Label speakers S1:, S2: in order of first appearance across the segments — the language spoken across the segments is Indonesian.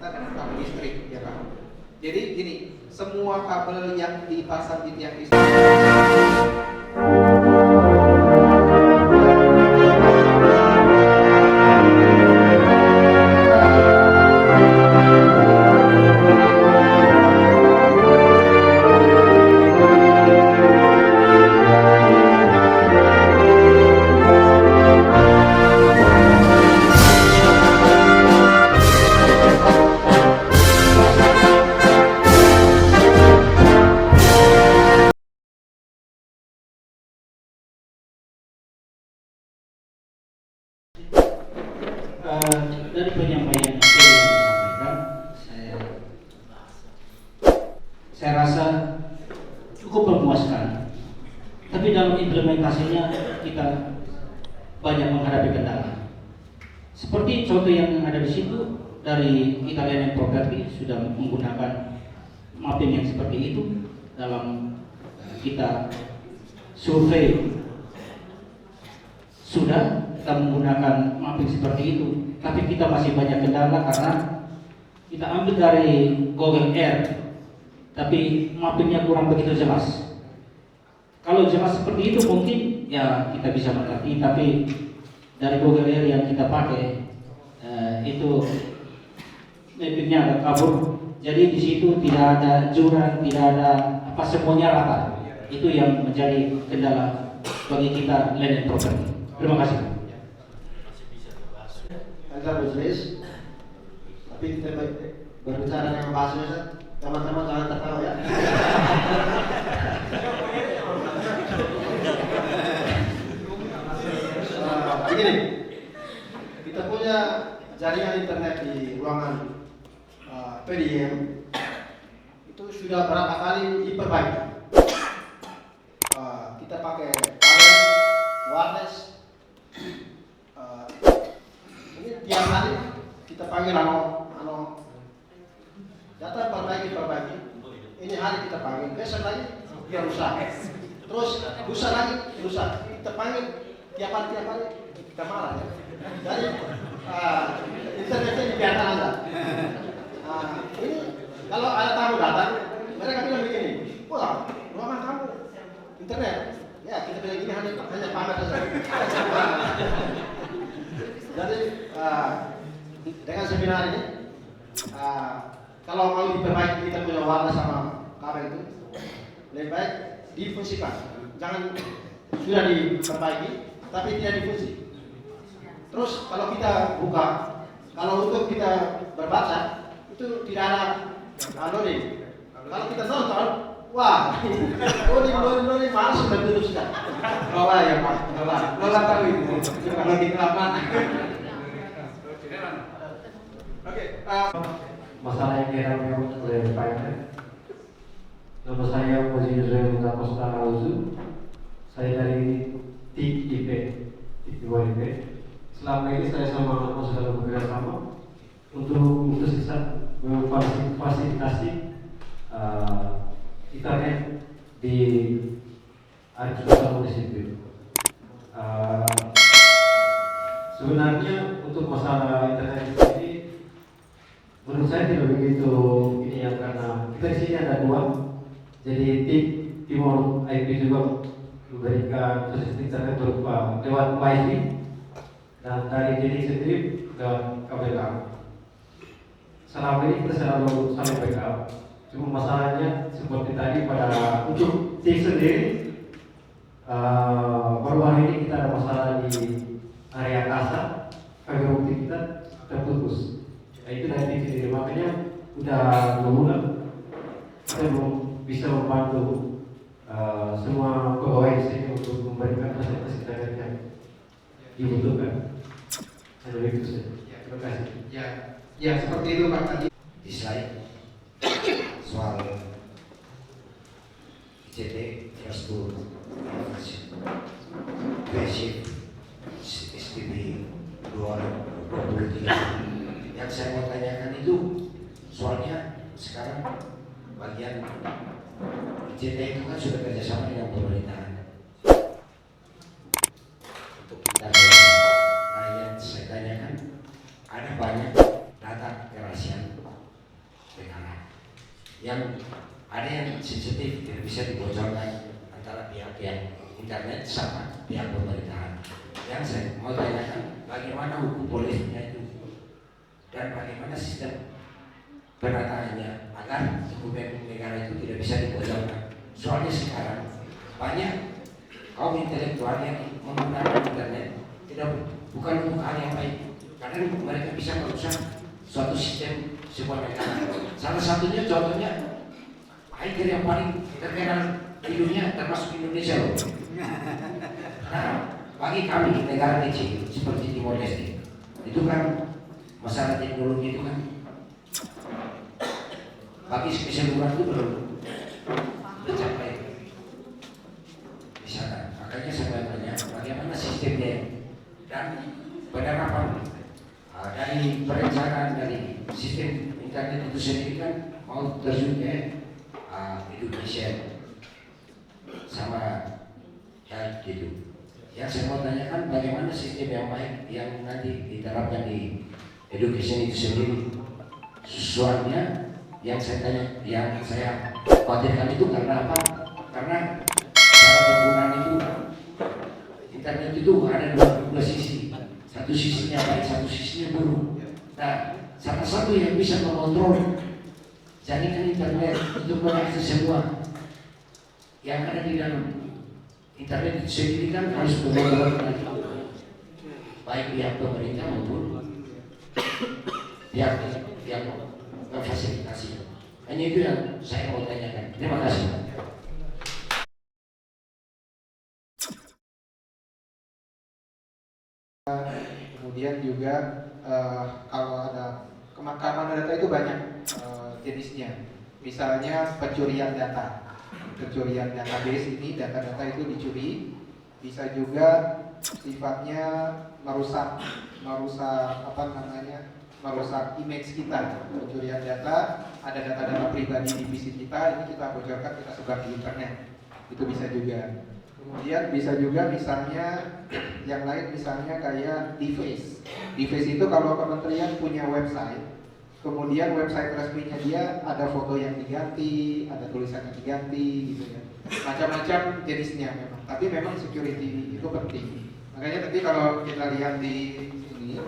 S1: kita dengan kabel listrik, ya Pak. Jadi gini, semua kabel yang dipasang di tiang listrik
S2: dari penyampaian yang disampaikan, saya rasa cukup memuaskan. Tapi dalam implementasinya kita banyak menghadapi kendala. Seperti contoh yang ada di situ dari Italian Property sudah menggunakan mapping yang seperti itu dalam kita survei, sudah kita menggunakan mapping seperti itu, tapi kita masih banyak kendala karena kita ambil dari Google Earth, tapi mappingnya kurang begitu jelas. Kalau jelas seperti itu mungkin ya kita bisa mengerti, tapi dari Google Earth yang kita pakai itu mappingnya agak kabur. Jadi di situ tidak ada jurang, tidak ada apa, semuanya rata. Itu yang menjadi kendala bagi kita land and property. Terima kasih.
S3: Agak bisnis, tapi kita berbicara dengan bahasanya, teman-teman jangan tertawa ya. Begini, kita punya jaringan internet di ruangan PDM itu sudah berapa kali diperbaiki. Kita pakai kabel wireless. Ini tiap hari kita panggil data perbaiki. Ini hari kita panggil, besok lagi dia rusak. Terus lusa lagi rusak. Kita panggil tiap hari kita marah ya. Jadi internetnya dibiarkan aja. Ini kalau ada tamu datang, mereka bilang begini, wah ruangan kamu internet. Ya kita bilang ini hanya pamer saja. Jadi dengan seminar ini, kalau mau diperbaiki kita punya warna sama kabel itu, lebih baik difungsikan. Jangan sudah diperbaiki, tapi tidak difungsi. Terus kalau kita buka, kalau untuk kita berbaca, itu tidak ada loading. Kalau kita nonton, wah, loading malas sudah tutup sudah.
S1: Lola ya Pak, Lola tahu itu. Kalau di lapangan. Oke,
S4: masalah yang dialami oleh Pak Emre. Nama saya Mozi Israel Costa Auzu. Saya dari TIP IP. Selama ini saya sama Mas sudah bekerja sama untuk memfasilitasi internet di area sosial municipio. Sebenarnya untuk masalah internet ini menurut saya tidak begitu ini ya, karena kita di sini ada dua. Jadi Timor IP juga memberikan akses internet berupa lewat WiFi dan dari diri sendiri lewat kabel kabel. Selama ini kita selalu saling backup. Cuma masalahnya seperti tadi pada untuk tim sendiri, baru-baru ini kita ada masalah di area kasa, kabel optik kita terputus. Itu dari tim sendiri, makanya udah 2 bulan kita belum bisa membantu semua pegawai di sini untuk memberikan fasilitas internet yang dibutuhkan. Ada itu saja. Terima kasih.
S1: Ya seperti itu Pak tadi.
S5: Di slide soal ICT infrastruktur basic STB 2023. Yang saya mau tanyakan itu soalnya sekarang bagian ICT itu kan sudah kerjasama dengan pemerintahan untuk kita. Nah yang saya tanyakan, ada banyak data kerahasiaan yang ada yang sensitif tidak bisa dibocorkan antara pihak yang internet sama pihak pemerintahan. Yang saya mau tanyakan, bagaimana hukum bolehnya itu dan bagaimana sistem penataannya agar dokumen negara itu tidak bisa dibocorkan. Soalnya sekarang banyak kaum intelektual yang menggunakan internet bukan untuk hal yang baik, karena mereka bisa merusak suatu sistem sebuah negara. Salah satunya contohnya hacker yang paling terkenal di dunia termasuk Indonesia loh. Nah, bagi kami negara kecil seperti Timor Leste itu kan masalah teknologi itu kan bagi keseluruhan itu belum mencapai di sana. Makanya saya bertanya bagaimana sistemnya dan penerapan dari perencanaan dari sistem internet itu sendiri kan mau terjun ke Indonesia sama ya gitu. Yang saya mau tanyakan bagaimana sistem yang baik yang nanti diterapkan di education itu sendiri. Soalnya yang saya tanya, yang saya khawatirkan itu karena apa? Karena cara penggunaan itu internet itu ada dua sisi. Satu sisinya baik, satu sisinya buruk. Nah, salah satu yang bisa mengontrol jaringan internet untuk mengakses semua yang ada di dalam internet itu sendiri kan harus mengontrol baik pihak pemerintah maupun pihak yang memfasilitasi. Hanya itu yang saya mau tanyakan. Terima kasih.
S1: Kemudian juga kalau ada keamanan data itu banyak jenisnya. Misalnya pencurian data, pencurian database ini data-data itu dicuri. Bisa juga sifatnya merusak merusak image kita. Pencurian data, ada data-data pribadi di PC kita, ini kita bocorkan, kita sebar di internet. Itu bisa juga. Kemudian bisa juga misalnya yang lain misalnya kayak deface. Deface itu kalau kementerian punya website, kemudian website resminya dia ada foto yang diganti, ada tulisan yang diganti gitu ya. Macam-macam jenisnya memang. Tapi memang security itu penting. Makanya nanti kalau kita lihat di sini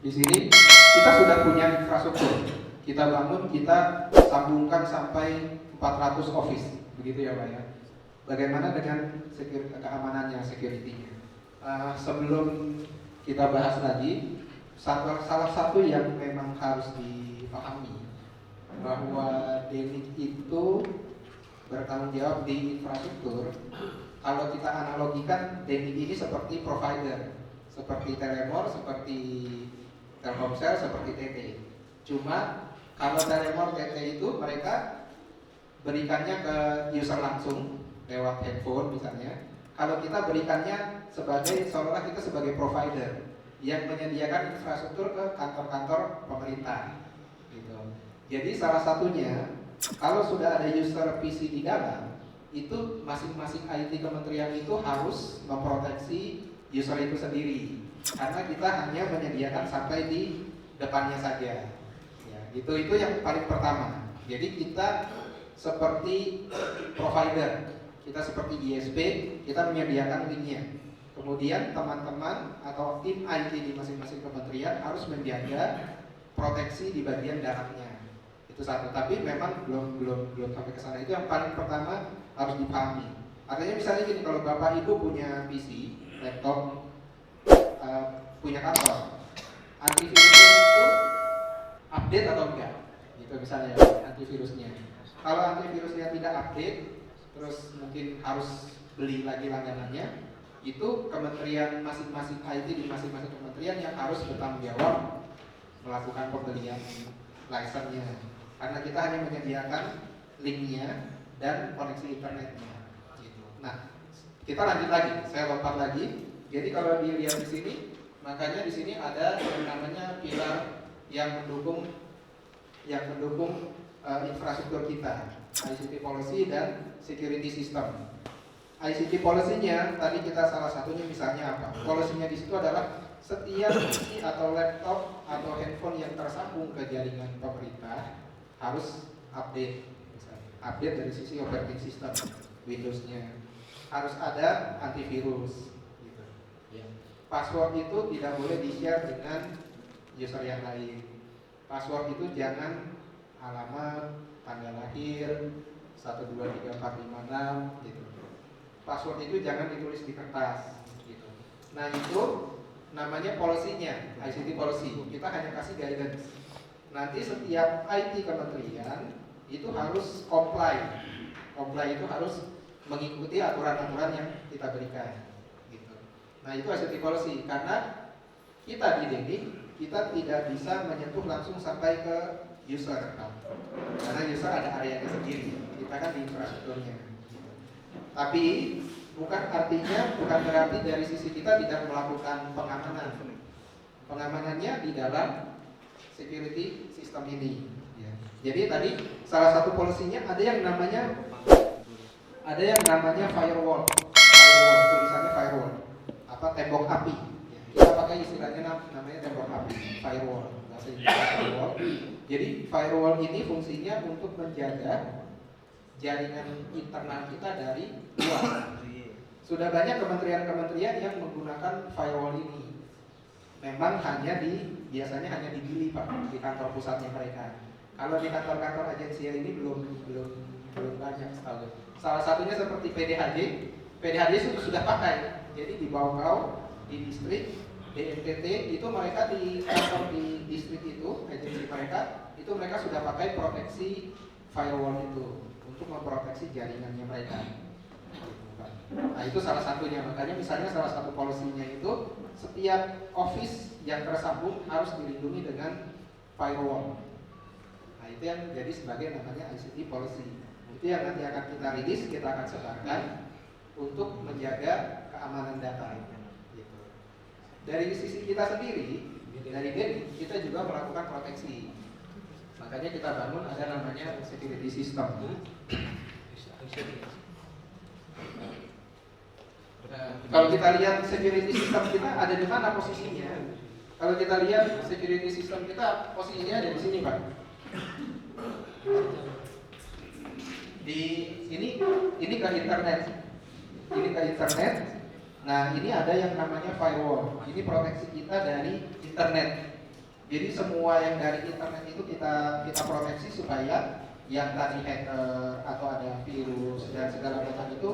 S1: di sini kita sudah punya infrastruktur. Kita bangun, kita sambungkan sampai 400 office, begitu ya Pak ya. Bagaimana dengan keamanannya, security-nya? Sebelum kita bahas lagi, salah satu yang memang harus dipahami bahwa DENIC itu bertanggung jawab di infrastruktur. Kalau kita analogikan, DENIC ini seperti provider, seperti Telemor, seperti Telkomsel, seperti TT. Cuma kalau Telemor, TT itu mereka berikannya ke user langsung lewat handphone misalnya. Kalau kita berikannya seolah kita sebagai provider yang menyediakan infrastruktur ke kantor-kantor pemerintah. Gitu. Jadi salah satunya kalau sudah ada user PC di dalam, itu masing-masing IT kementerian itu harus memproteksi user itu sendiri. Karena kita hanya menyediakan sampai di depannya saja. Ya, itu yang paling pertama. Jadi kita seperti provider, kita seperti ISP, kita menyediakan linknya. Kemudian teman-teman atau tim IT di masing-masing kementerian harus menjaga proteksi di bagian dalamnya. Itu satu. Tapi memang belum sampai ke sana. Itu yang paling pertama harus dipahami. Artinya misalnya gini, kalau Bapak Ibu punya PC, laptop, punya kantor, antivirusnya itu update atau enggak? Gitu misalnya antivirusnya. Kalau antivirusnya tidak update, terus mungkin harus beli lagi langganannya, itu kementerian masing-masing IT di masing-masing kementerian yang harus bertanggung jawab melakukan pembelian license-nya. Karena kita hanya menyediakan linknya dan koneksi internetnya. Gitu. Nah, kita lanjut lagi. Saya lompat lagi. Jadi kalau dilihat di sini, makanya di sini ada yang namanya pilar yang mendukung infrastruktur kita, ICT policy dan security system. ICT policy-nya tadi kita salah satunya misalnya apa? Policy-nya di situ adalah setiap PC atau laptop atau handphone yang tersambung ke jaringan pemerintah harus update, misalnya. Update dari sisi operating system, Windows-nya harus ada antivirus. Gitu. Password itu tidak boleh di-share dengan user yang lain. Password itu jangan alamat, tanggal lahir, 1, 2, 3, 4, 5, 6 gitu. Password itu jangan ditulis di kertas gitu. Nah itu namanya policy-nya, ICT policy. Kita hanya kasih guidance. Nanti setiap IT kementerian itu harus comply. Comply itu harus mengikuti aturan-aturan yang kita berikan gitu. Nah itu ICT policy, karena kita di DENIK kita tidak bisa menyentuh langsung sampai ke user, karena user ada areanya sendiri, kita kan di infrastrukturnya. Tapi bukan berarti dari sisi kita tidak melakukan pengamanan. Pengamanannya di dalam security system ini. Jadi tadi salah satu polisinya ada yang namanya firewall. Firewall, tulisannya firewall. Tembok api. Kita pakai istilahnya namanya tembok api, firewall. Bahasa Inggris firewall. Jadi firewall ini fungsinya untuk menjaga jaringan internal kita dari luar. Sudah banyak kementerian-kementerian yang menggunakan firewall ini. Memang biasanya hanya di Gili Pak, di kantor pusatnya mereka. Kalau di kantor-kantor agensi ini belum banyak setahu. Salah satunya seperti PDHD. PDHD sudah pakai. Jadi di Bau-Kau, di distrik, di NTT itu mereka di kantor di distrik itu, agensi mereka itu mereka sudah pakai proteksi firewall itu untuk memproteksi jaringannya mereka. Nah itu salah satunya, makanya misalnya salah satu polisinya itu setiap office yang tersambung harus dilindungi dengan firewall. Nah itu yang jadi sebagai namanya ICT policy. Itu yang nanti akan kita rilis, kita akan sebarkan untuk menjaga keamanan data. Gitu. Dari sisi kita sendiri, dari DENIK kita juga melakukan proteksi. Makanya kita bangun ada namanya security system. Kalau kita lihat security system kita ada di mana posisinya? Kalau kita lihat security system kita posisinya ada di sini, Pak. Ini ke internet. Ini ke internet. Nah, ini ada yang namanya firewall. Ini proteksi kita dari internet. Jadi semua yang dari internet itu kita proteksi supaya yang tadi hacker atau ada virus dan segala macam itu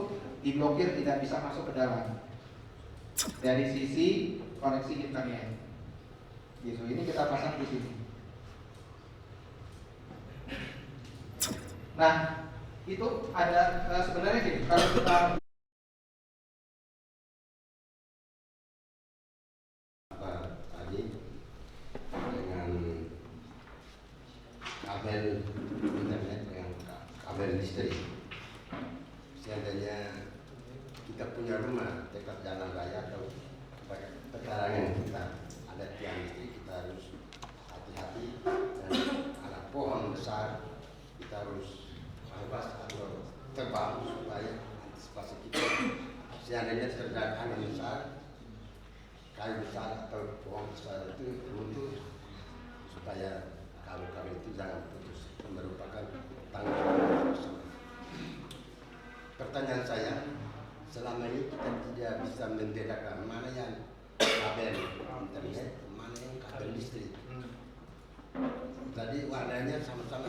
S1: diblokir, tidak bisa masuk ke dalam. Dari sisi koneksi internet. Gitu. Ini kita pasang di sini. Nah, itu ada sebenarnya gini, kalau kita
S6: kabel internet dengan kabel listrik. Seandainya kita punya rumah dekat jalan raya atau pekarangan kita ada tiang listrik, kita harus hati-hati, dan ada pohon besar kita harus bebas atau tebang supaya antisipasi kita. Seandainya terjadi angin besar, kayu besar atau pohon besar itu runtuh, supaya kabel-kabel itu jangan putus, merupakan tanggung jawab bersama. Pertanyaan saya, selama ini kita tidak bisa membedakan mana yang kabel internet, mana yang kabel listrik. Tadi warnanya sama-sama.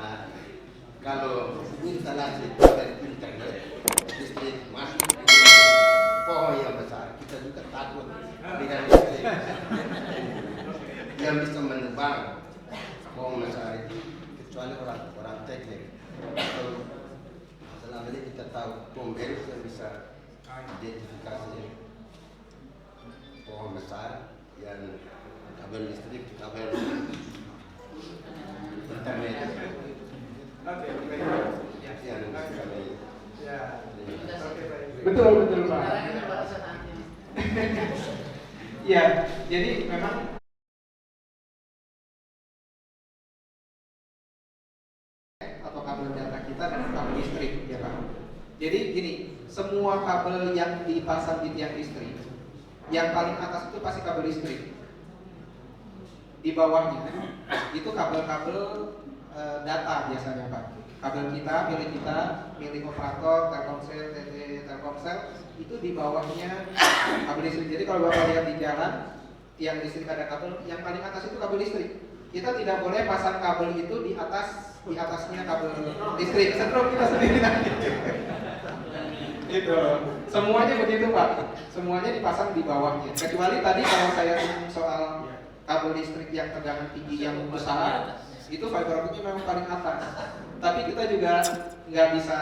S6: Nah, kalau instalasi kabel internet listrik masuk ke pohon yang besar, kita juga takut dengan listrik yang bisa menebang pohon besar itu, kecuali orang teknik. Atau selama ini kita tahu pemberes yang bisa identifikasi pohon besar yang kabel listrik, kabel internet.
S1: betul Pak. Ya, jadi memang kabel data kita dengan kabel listrik, ya Pak. Jadi gini, semua kabel yang dipasang di tiang listrik, yang paling atas itu pasti kabel listrik. Di bawahnya itu kabel-kabel data biasanya Pak. Kabel kita, milik operator, Telkomsel, TT Telkomsel, itu di bawahnya kabel listrik. Jadi kalau Bapak lihat di jalan, tiang listrik ada kabel, yang paling atas itu kabel listrik. Kita tidak boleh pasang kabel itu di atasnya kabel listrik. Setrum kita sendiri nanti. Itu semuanya begitu Pak. Semuanya dipasang di bawahnya. Kecuali tadi kalau saya singgung soal kabel listrik yang tegangan tinggi yang besar, itu fiber optiknya memang paling atas. Tapi kita juga nggak bisa,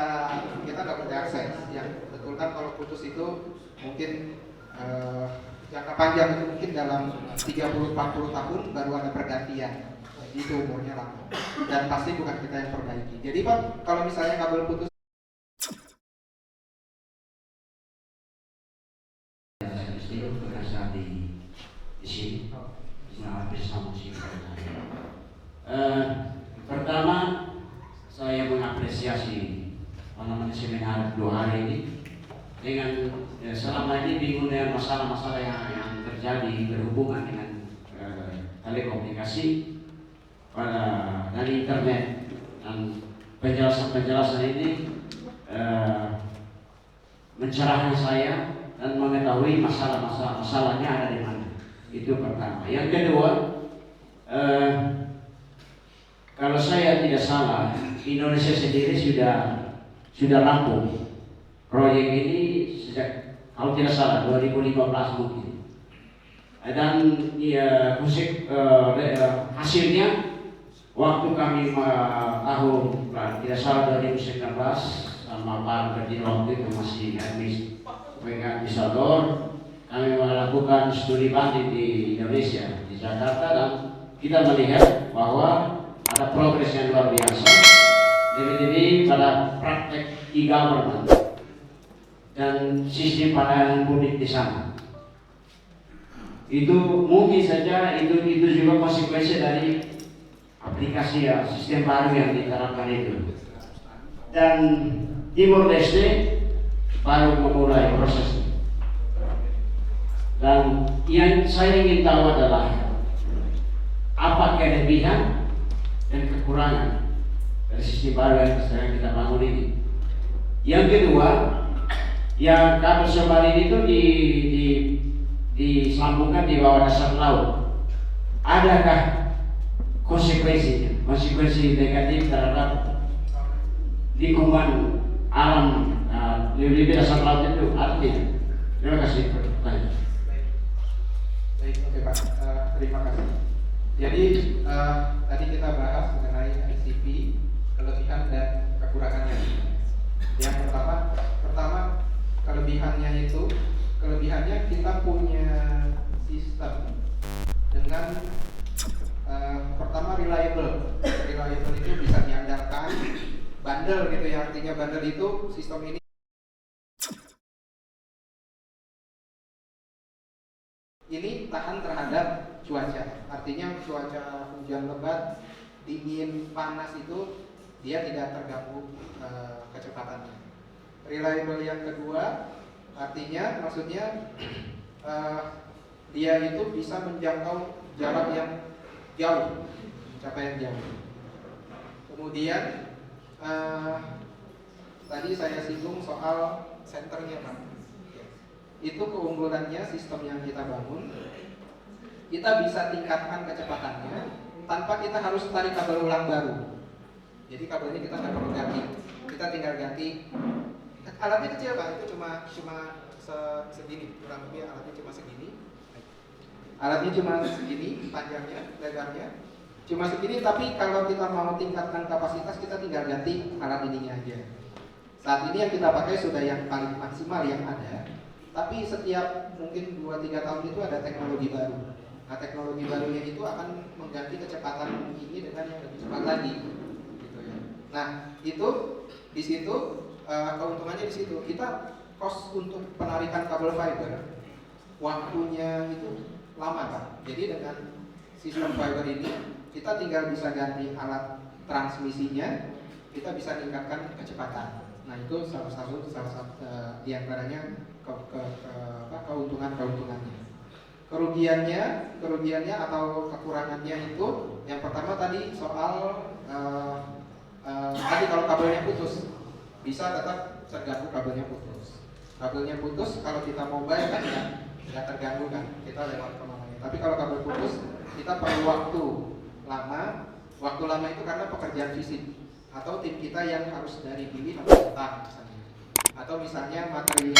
S1: kita nggak berakses. Yang betul kan kalau putus itu mungkin jangka panjang, itu mungkin dalam 30-40 tahun baru ada pergantian. Itu umurnya lama. Dan pasti bukan kita yang perbaiki. Jadi Pak, kalau misalnya kabel putus
S5: bekerja di sini bersama si pertama saya mengapresiasi seminar 2 hari ini dengan selama ini bingung dengan masalah-masalah yang terjadi berhubungan dengan telekomunikasi dan internet, dan penjelasan-penjelasan ini mencerahkan saya dan mengetahui masalahnya ada di mana. Itu pertama. Yang kedua, kalau saya tidak salah, Indonesia sendiri sudah rampung proyek ini sejak, kalau tidak salah, 2015 mungkin. Dan ya, hasilnya waktu kami tahun tidak salah 2019 sama Pak Berdi waktu itu masih administrator, kami melakukan studi banding di Indonesia, di Jakarta, dan kita melihat bahwa ada progres yang luar biasa lebih pada praktek e-government dan sistem pelayanan publik di sana. Itu mungkin saja itu juga konsekuensi dari aplikasi sistem baru yang diterapkan itu. Dan Timor Leste baru memulai proses. Dan yang saya ingin tahu adalah apa kelebihan dan kekurangan dari sistem baru yang sedang kita bangun ini. Yang kedua, yang kabel submarine itu disambungkan di bawah dasar laut. Adakah konsekuensi negatif terhadap lingkungan alam lebih dasar laut itu artinya? Terima kasih.
S1: Baik, oke Pak. Terima kasih. Jadi tadi kita bahas mengenai ICP, kelebihan dan kekurangannya. Yang pertama kelebihannya kita punya sistem dengan pertama reliable itu bisa diandalkan, bandel gitu ya, artinya bandel itu sistem ini tahan terhadap cuaca, artinya cuaca hujan lebat, dingin, panas itu dia tidak terganggu kecepatannya. Reliable yang kedua artinya maksudnya dia itu bisa menjangkau jarak yang jauh, mencapai yang jauh. Kemudian tadi saya singgung soal senternya Pak. Itu keunggulannya sistem yang kita bangun, kita bisa tingkatkan kecepatannya tanpa kita harus tarik kabel ulang baru. Jadi kabelnya kita nggak perlu ganti, kita tinggal ganti. Alatnya kecil Pak, itu cuma segini, kurang lebih alatnya cuma segini. Alatnya cuma segini, panjangnya, lebarnya cuma segini. Tapi kalau kita mau tingkatkan kapasitas, kita tinggal ganti alat ininya aja. Saat ini yang kita pakai sudah yang paling maksimal yang ada. Tapi setiap mungkin 2-3 tahun itu ada teknologi baru. Nah, teknologi barunya itu akan mengganti kecepatan ini dengan yang lebih cepat lagi, gitu ya. Nah, itu di situ keuntungannya di situ. Kita cost untuk penarikan kabel fiber waktunya itu lama Pak. Jadi dengan sistem fiber ini kita tinggal bisa ganti alat transmisinya, kita bisa meningkatkan kecepatan. Nah itu salah satu diantaranya keuntungannya. Kerugiannya atau kekurangannya itu yang pertama tadi soal tadi kalau kabelnya putus bisa tetap terganggu kabelnya putus kalau kita mobile kan ya nggak terganggu kan, kita lewat kemana-mana. Tapi kalau kabel putus kita perlu waktu lama itu karena pekerjaan fisik atau tim kita yang harus dari pilih sampai datang misalnya, atau misalnya material